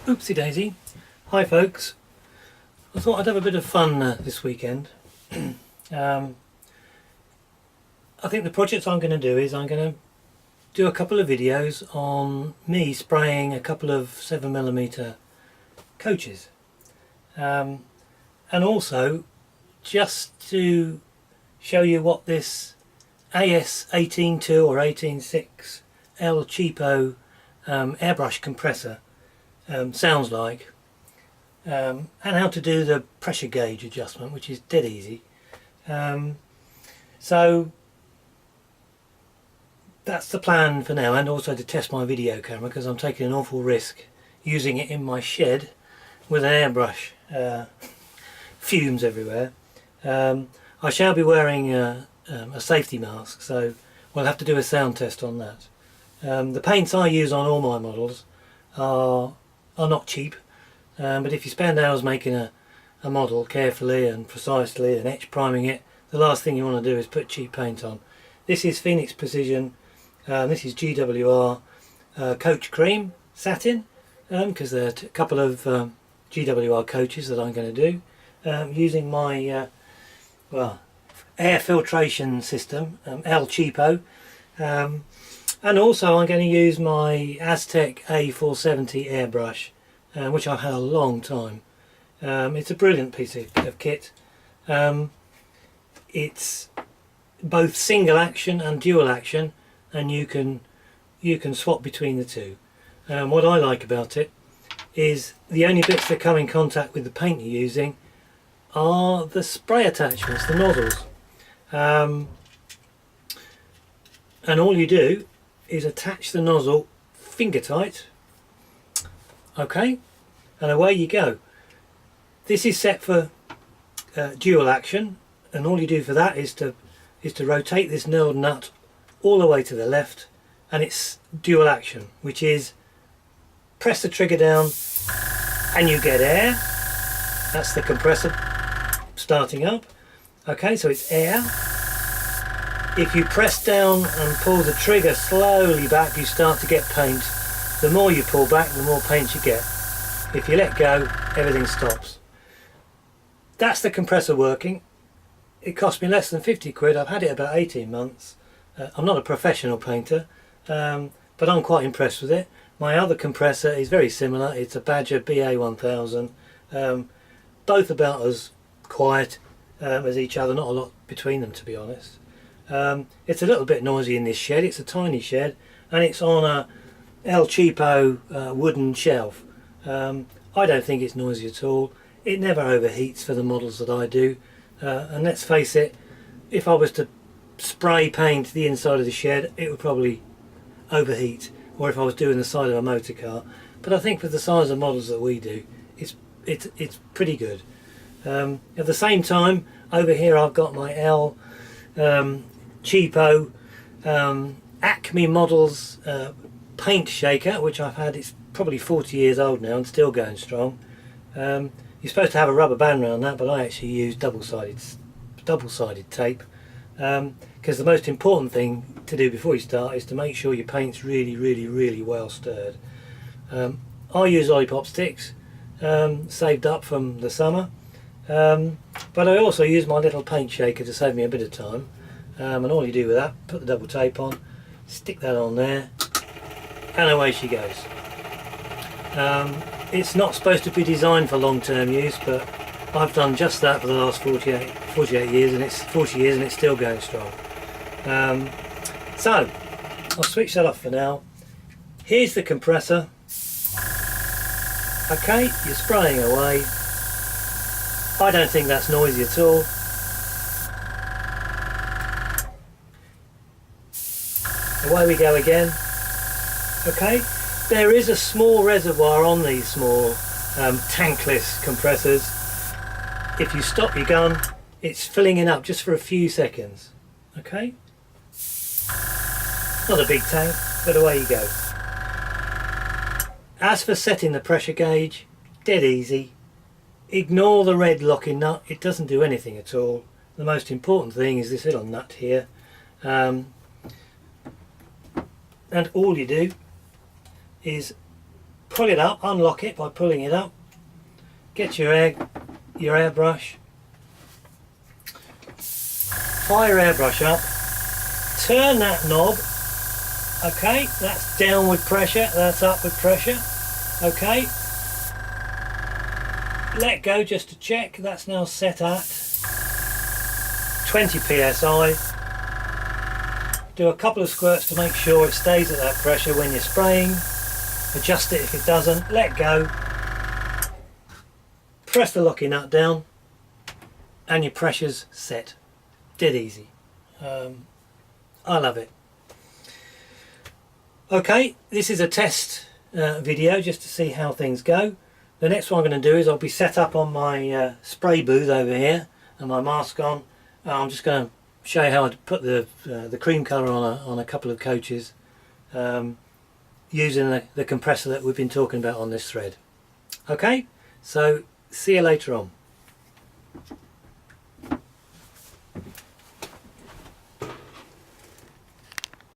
Oopsie daisy. Hi folks. I thought I'd have a bit of fun this weekend. I think the project I'm going to do is I'm going to do a couple of videos on me spraying a couple of 7mm coaches. And also just to show you what this AS 18.2 or 18.6 L cheapo airbrush compressor sounds like, and how to do the pressure gauge adjustment, which is dead easy. So that's the plan for now, and also to test my video camera, because I'm taking an awful risk using it in my shed with an airbrush. Fumes everywhere. I shall be wearing a safety mask, so we'll have to do a sound test on that. The paints I use on all my models are not cheap, but if you spend hours making a model carefully and precisely and etch priming it, the last thing you want to do is put cheap paint on. This is Phoenix Precision, this is GWR Coach Cream Satin, because there are a couple of GWR coaches that I'm going to do using my air filtration system, L Cheapo. And also I'm going to use my Aztec A470 airbrush, which I've had a long time. It's a brilliant piece of kit. It's both single action and dual action, and you can swap between the two. What I like about it is the only bits that come in contact with the paint you're using are the spray attachments, the nozzles. And all you do is attach the nozzle finger tight, okay, and away you go. This is set for dual action, and all you do for that is to rotate this knurled nut all the way to the left, and it's dual action, which is press the trigger down and you get air. That's the compressor starting up. Okay, so it's air. If you press down and pull the trigger slowly back, you start to get paint. The more you pull back, the more paint you get. If you let go, everything stops. That's the compressor working. It cost me less than 50 quid. I've had it about 18 months. I'm not a professional painter, but I'm quite impressed with it. My other compressor is very similar. It's a Badger BA1000. Both about as quiet as each other, not a lot between them, to be honest. It's a little bit noisy in this shed. It's a tiny shed, and it's on a El Cheapo wooden shelf. I don't think it's noisy at all. It never overheats for the models that I do, and let's face it, if I was to spray paint the inside of the shed, it would probably overheat, or if I was doing the side of a motor car. But I think for the size of models that we do, it's pretty good. At the same time, over here I've got my L Cheapo Acme Models paint shaker, which I've had. It's probably 40 years old now and still going strong. You're supposed to have a rubber band around that, but I actually use double-sided tape, because the most important thing to do before you start is to make sure your paint's really well stirred. I use lollipop sticks saved up from the summer, but I also use my little paint shaker to save me a bit of time. And all you do with that, put the double tape on, stick that on there, and away she goes. It's not supposed to be designed for long-term use, but I've done just that for the last 48 years, and it's 40 years and it's still going strong. So I'll switch that off for now. Here's the compressor. Okay, you're spraying away. I don't think that's noisy at all. Away we go again. Okay, there is a small reservoir on these small tankless compressors. If you stop your gun, it's filling it up just for a few seconds. Okay, not a big tank, but away you go. As for setting the pressure gauge, dead easy. Ignore the red locking nut, it doesn't do anything at all. The most important thing is this little nut here. And all you do is pull it up, unlock it by pulling it up, get your airbrush, fire airbrush up, turn that knob, okay, that's downward pressure, that's upward pressure, okay, let go just to check, that's now set at 20 psi, do a couple of squirts to make sure it stays at that pressure when you're spraying, adjust it if it doesn't, let go, press the locking nut down and your pressure's set. Dead easy. I love it. Okay, this is a test video just to see how things go. The next one I'm going to do is I'll be set up on my spray booth over here and my mask on. I'm just going to show you how to put the cream colour on a couple of coaches using the compressor that we've been talking about on this thread. Okay, so see you later on.